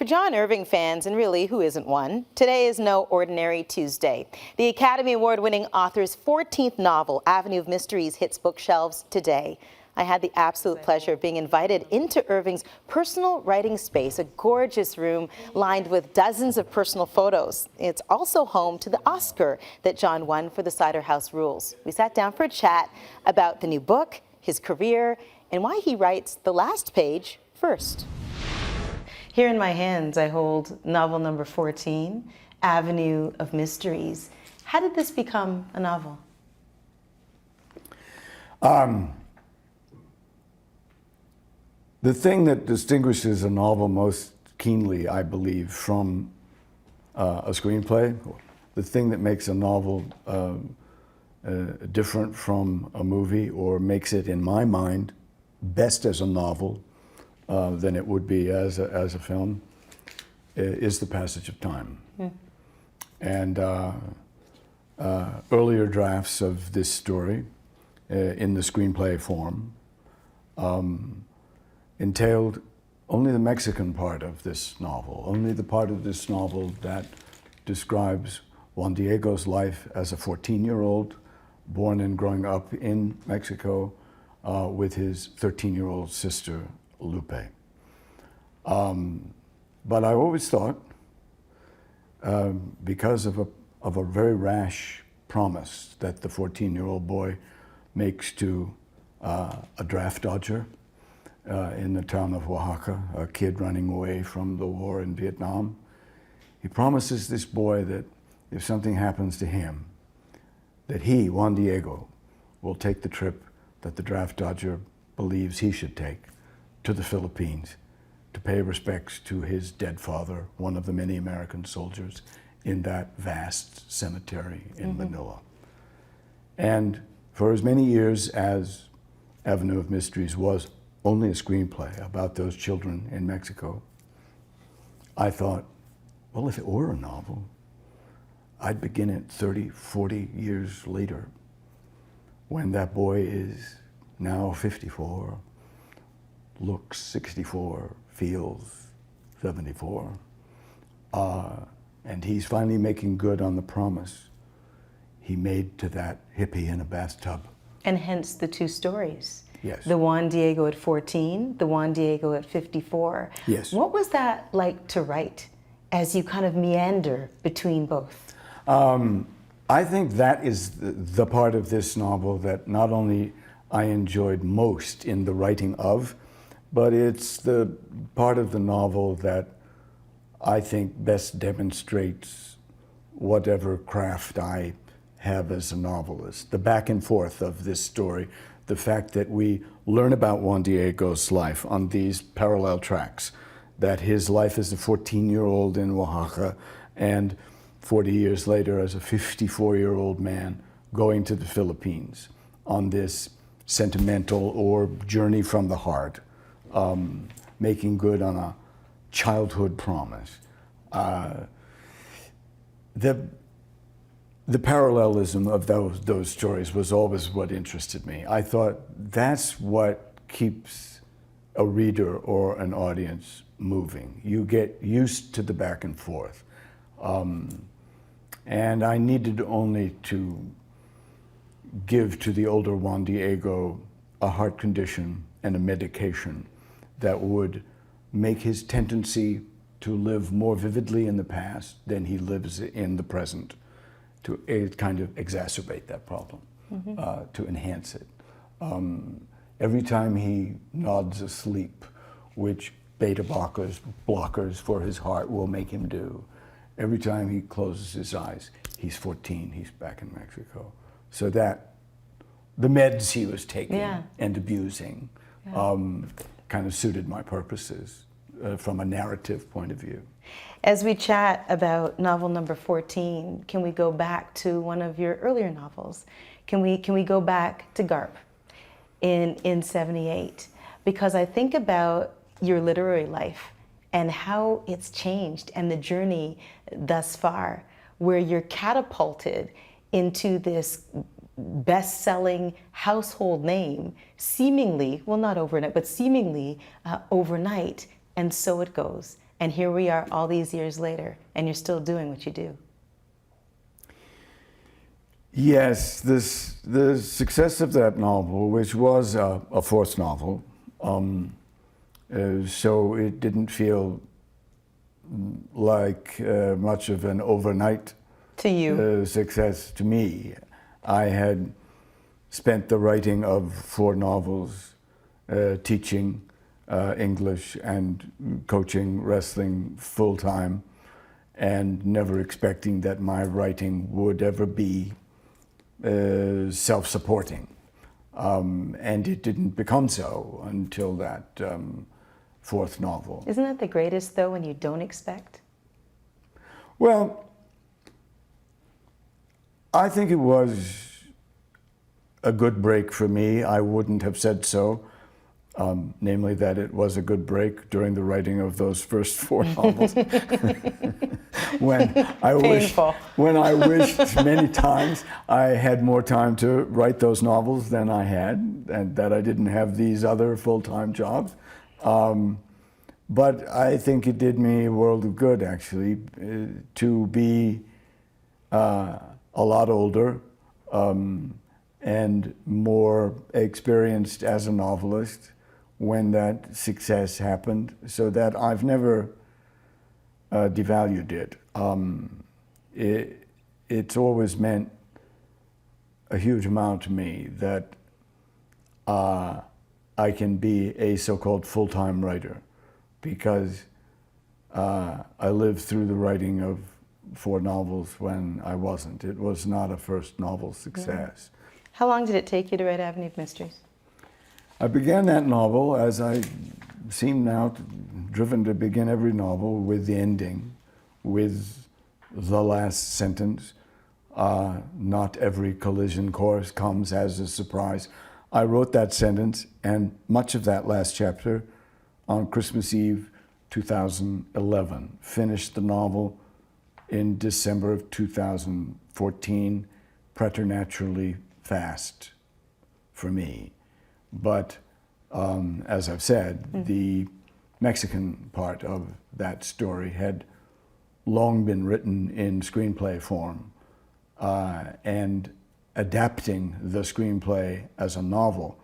For John Irving fans, and really, who isn't one, today is no ordinary Tuesday. The Academy Award-winning author's 14th novel, Avenue of Mysteries, hits bookshelves today. I had the absolute pleasure of being invited into Irving's personal writing space, a gorgeous room lined with dozens of personal photos. It's also home to the Oscar that John won for The Cider House Rules. We sat down for a chat about the new book, his career, and why he writes the last page first. Here in my hands, I hold novel number 14, Avenue of Mysteries. How did this become a novel? The thing that distinguishes a novel most keenly, I believe, from a screenplay, the thing that makes a novel different from a movie, or makes it, in my mind, best as a novel than it would be as a film, is the passage of time. And earlier drafts of this story in the screenplay form entailed only the Mexican part of this novel, only the part of this novel that describes Juan Diego's life as a 14-year-old, born and growing up in Mexico with his 13-year-old sister, Lupe. But I always thought, because of a very rash promise that the 14-year-old boy makes to a draft dodger in the town of Oaxaca, a kid running away from the war in Vietnam, he promises this boy that if something happens to him, that he, Juan Diego, will take the trip that the draft dodger believes he should take to the Philippines to pay respects to his dead father, one of the many American soldiers in that vast cemetery in Manila. And for as many years as Avenue of Mysteries was only a screenplay about those children in Mexico, I thought, well, if it were a novel, I'd begin it 30, 40 years later, when that boy is now 54, looks 64, feels 74, and he's finally making good on the promise he made to that hippie in a bathtub. And hence the two stories. Yes. The Juan Diego at 14, the Juan Diego at 54. Yes. What was that like to write as you kind of meander between both? I think that is the part of this novel that not only I enjoyed most in the writing of, but it's the part of the novel that I think best demonstrates whatever craft I have as a novelist. The back and forth of this story, the fact that we learn about Juan Diego's life on these parallel tracks, that his life as a 14-year-old in Oaxaca and 40 years later as a 54-year-old man going to the Philippines on this sentimental or journey from the heart, making good on a childhood promise. The parallelism of those stories was always what interested me. I thought that's what keeps a reader or an audience moving. You get used to the back and forth. And I needed only to give to the older Juan Diego a heart condition and a medication that would make his tendency to live more vividly in the past than he lives in the present, to kind of exacerbate that problem, to enhance it. Every time he nods asleep, which beta blockers for his heart will make him do, every time he closes his eyes, he's 14, he's back in Mexico. So that, the meds he was taking and abusing kind of suited my purposes from a narrative point of view. As we chat about novel number 14, can we go back to one of your earlier novels? Can we go back to Garp in 78? Because I think about your literary life and how it's changed and the journey thus far, where you're catapulted into this best-selling household name, seemingly, well, not overnight, but seemingly overnight, and so it goes. And here we are all these years later, and you're still doing what you do. Yes, the success of that novel, which was a fourth novel, so it didn't feel like much of an overnight To you. success to me. I had spent the writing of 4 novels, teaching English and coaching wrestling full time, and never expecting that my writing would ever be self-supporting. And it didn't become so until that 4th novel. Isn't that the greatest, though, when you don't expect? Well, I think it was a good break for me. I wouldn't have said so, namely that it was a good break during the writing of those first 4 novels. when I wished many times I had more time to write those novels than I had, and that I didn't have these other full-time jobs. But I think it did me a world of good, actually, to be a lot older and more experienced as a novelist when that success happened, so that I've never devalued it. It's always meant a huge amount to me that I can be a so-called full-time writer, because I lived through the writing of 4 novels when I wasn't. It was not a first novel success. How long did it take you to write Avenue of Mysteries? I began that novel, as I seem now driven to begin every novel, with the ending, with the last sentence. Not every collision course comes as a surprise. I wrote that sentence and much of that last chapter on Christmas Eve 2011. Finished the novel in December of 2014, preternaturally fast for me. But as I've said, the Mexican part of that story had long been written in screenplay form, and adapting the screenplay as a novel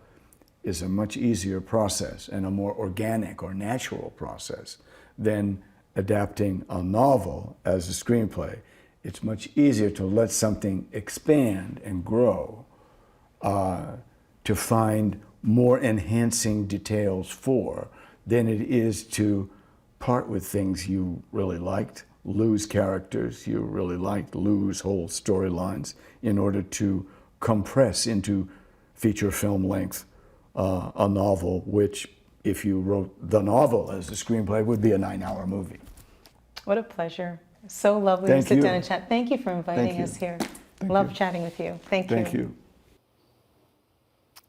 is a much easier process and a more organic or natural process than adapting a novel as a screenplay. It's much easier to let something expand and grow, to find more enhancing details for, than it is to part with things you really liked, lose characters you really liked, lose whole storylines in order to compress into feature film length a novel, which, if you wrote the novel as a screenplay, would be a 9-hour movie. What a pleasure. So lovely to sit down and chat. Thank you for inviting us here. Love chatting with you. Thank you. Thank you.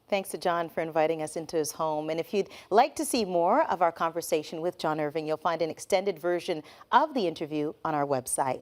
Thanks to John for inviting us into his home. And if you'd like to see more of our conversation with John Irving, you'll find an extended version of the interview on our website.